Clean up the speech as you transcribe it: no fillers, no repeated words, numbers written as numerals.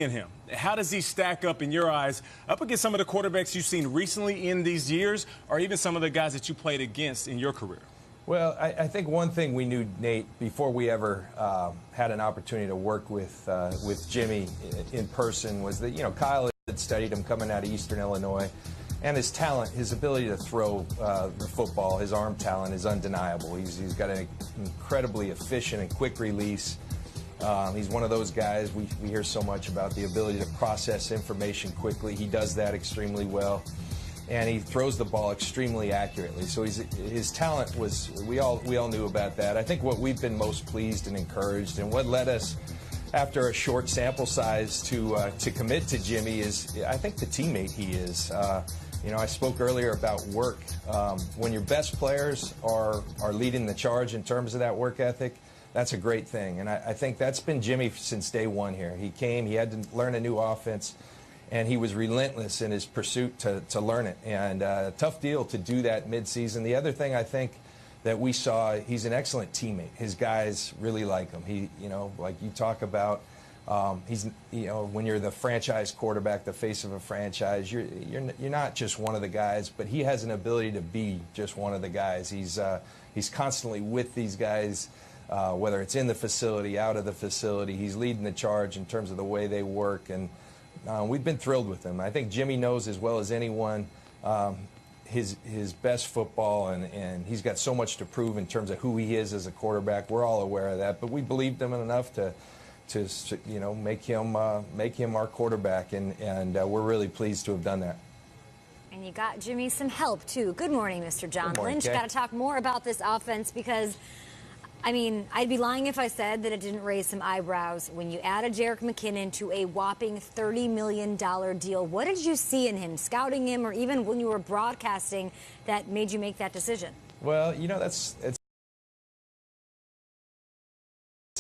him. How does he stack up in your eyes up against some of the quarterbacks you've seen recently in these years, or even some of the guys that you played against in your career? Well, I think one thing we knew, Nate, before we ever had an opportunity to work with Jimmy in person was that, Kyle had studied him coming out of Eastern Illinois, and his talent, his ability to throw the football, his arm talent is undeniable. He's got an incredibly efficient and quick release. He's one of those guys we hear so much about, the ability to process information quickly. He does that extremely well. And he throws the ball extremely accurately. So his talent was, we all knew about that. I think what we've been most pleased and encouraged, and what led us, after a short sample size, to commit to Jimmy is, I think, the teammate he is. I spoke earlier about work. When your best players are leading the charge in terms of that work ethic, that's a great thing. And I think that's been Jimmy since day one here. He came, he had to learn a new offense, and he was relentless in his pursuit to learn it. And a tough deal to do that midseason. The other thing I think that we saw, he's an excellent teammate. His guys really like him. He, like you talk about, he's, when you're the franchise quarterback, the face of a franchise, you're not just one of the guys, but he has an ability to be just one of the guys. He's constantly with these guys, whether it's in the facility, out of the facility. He's leading the charge in terms of the way they work, and we've been thrilled with him. I think Jimmy knows as well as anyone his best football, and he's got so much to prove in terms of who he is as a quarterback. We're all aware of that, but we believed him enough to make him our quarterback, and we're really pleased to have done that. And you got Jimmy some help too. Good morning, Mr. John Lynch. Got to talk more about this offense because, I'd be lying if I said that it didn't raise some eyebrows when you added Jerick McKinnon to a whopping $30 million deal. What did you see in him, scouting him, or even when you were broadcasting, that made you make that decision? Well, it's